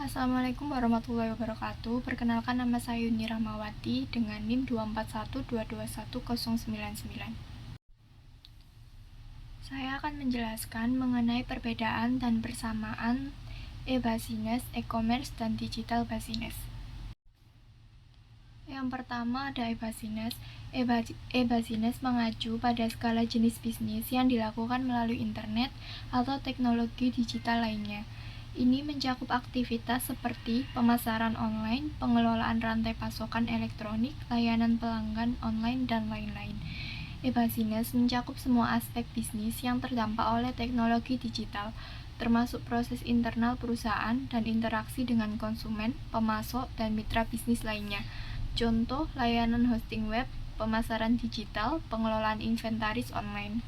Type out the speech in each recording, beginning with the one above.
Assalamualaikum warahmatullahi wabarakatuh. Perkenalkan, nama saya Yuni Rahmawati dengan NIM 241221099. Saya akan menjelaskan mengenai perbedaan dan persamaan e-business, e-commerce, dan digital business. Yang pertama ada e-business. E-business mengacu pada skala jenis bisnis yang dilakukan melalui internet atau teknologi digital lainnya. Ini mencakup aktivitas seperti pemasaran online, pengelolaan rantai pasokan elektronik, layanan pelanggan online, dan lain-lain. E-business mencakup semua aspek bisnis yang terdampak oleh teknologi digital, termasuk proses internal perusahaan dan interaksi dengan konsumen, pemasok, dan mitra bisnis lainnya. Contoh, layanan hosting web, pemasaran digital, pengelolaan inventaris online.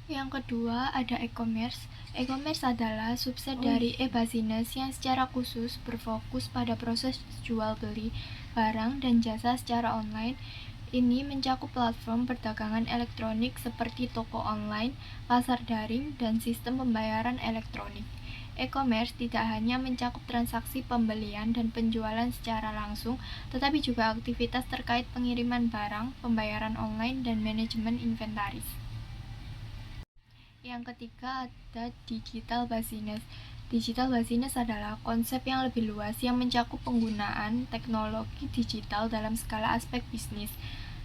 Yang kedua ada e-commerce. E-commerce adalah subset dari e-business yang secara khusus berfokus pada proses jual beli barang dan jasa secara online. Ini mencakup platform perdagangan elektronik seperti toko online, pasar daring, dan sistem pembayaran elektronik. E-commerce tidak hanya mencakup transaksi pembelian dan penjualan secara langsung, tetapi juga aktivitas terkait pengiriman barang, pembayaran online, dan manajemen inventaris. Yang ketiga ada digital business. Digital business adalah konsep yang lebih luas yang mencakup penggunaan teknologi digital dalam skala aspek bisnis.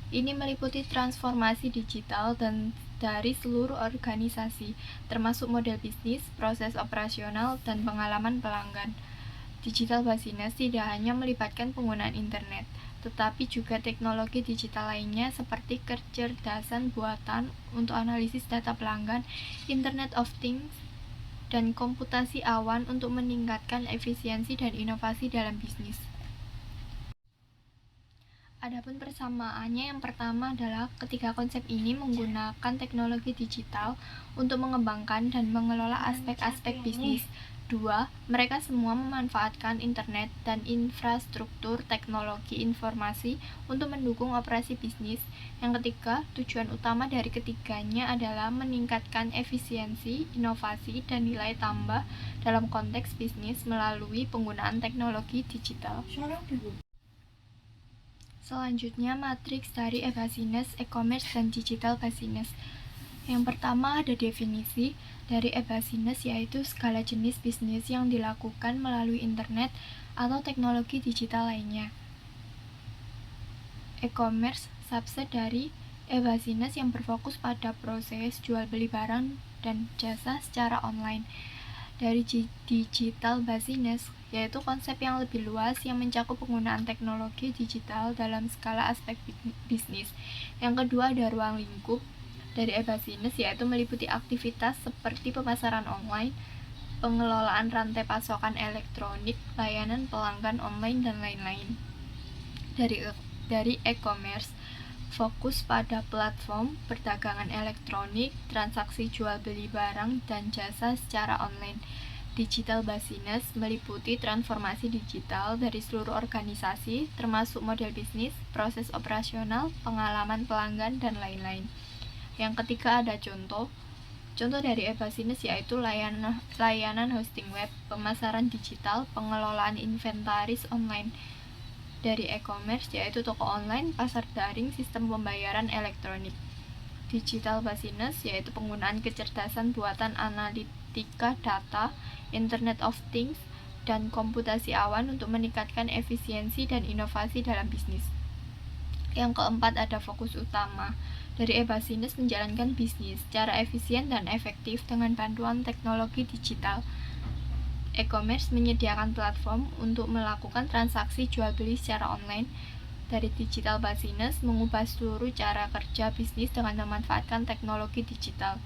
Ini meliputi transformasi digital dan dari seluruh organisasi, termasuk model bisnis, proses operasional, dan pengalaman pelanggan. Digital business tidak hanya melibatkan penggunaan internet, tetapi juga teknologi digital lainnya seperti kecerdasan buatan untuk analisis data pelanggan, Internet of Things, dan komputasi awan untuk meningkatkan efisiensi dan inovasi dalam bisnis. Adapun persamaannya, yang pertama adalah ketiga konsep ini menggunakan teknologi digital untuk mengembangkan dan mengelola aspek-aspek bisnis. Dua, mereka semua memanfaatkan internet dan infrastruktur teknologi informasi untuk mendukung operasi bisnis. Yang ketiga, tujuan utama dari ketiganya adalah meningkatkan efisiensi, inovasi, dan nilai tambah dalam konteks bisnis melalui penggunaan teknologi digital. Selanjutnya, matriks dari e-business, e-commerce, dan digital business. Yang pertama ada definisi dari e-business, yaitu skala jenis bisnis yang dilakukan melalui internet atau teknologi digital lainnya. E-commerce subset dari e-business yang berfokus pada proses jual beli barang dan jasa secara online. Dari digital business, yaitu konsep yang lebih luas yang mencakup penggunaan teknologi digital dalam skala aspek bisnis. Yang kedua ada ruang lingkup dari e-business, yaitu meliputi aktivitas seperti pemasaran online, pengelolaan rantai pasokan elektronik, layanan pelanggan online, dan lain-lain. Dari e-commerce, fokus pada platform perdagangan elektronik, transaksi jual beli barang dan jasa secara online. Digital business meliputi transformasi digital dari seluruh organisasi, termasuk model bisnis, proses operasional, pengalaman pelanggan, dan lain-lain. Yang ketiga ada contoh dari e-business, yaitu layanan hosting web, pemasaran digital, pengelolaan inventaris online. Dari e-commerce, yaitu toko online, pasar daring, sistem pembayaran elektronik. Digital business, yaitu penggunaan kecerdasan buatan analitika data, Internet of Things, dan komputasi awan untuk meningkatkan efisiensi dan inovasi dalam bisnis. Yang keempat ada fokus utama dari e-business, menjalankan bisnis secara efisien dan efektif dengan bantuan teknologi digital. E-commerce menyediakan platform untuk melakukan transaksi jual beli secara online. Dari digital business mengubah seluruh cara kerja bisnis dengan memanfaatkan teknologi digital.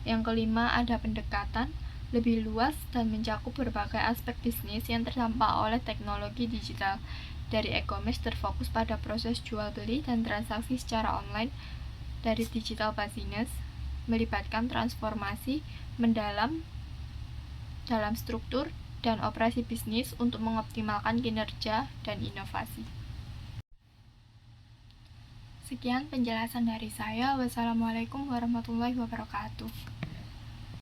Yang kelima ada pendekatan lebih luas dan mencakup berbagai aspek bisnis yang terdampak oleh teknologi digital. Dari e-commerce terfokus pada proses jual beli dan transaksi secara online. Dari digital business melibatkan transformasi mendalam dalam struktur dan operasi bisnis untuk mengoptimalkan kinerja dan inovasi. Sekian penjelasan dari saya. Wassalamualaikum warahmatullahi wabarakatuh.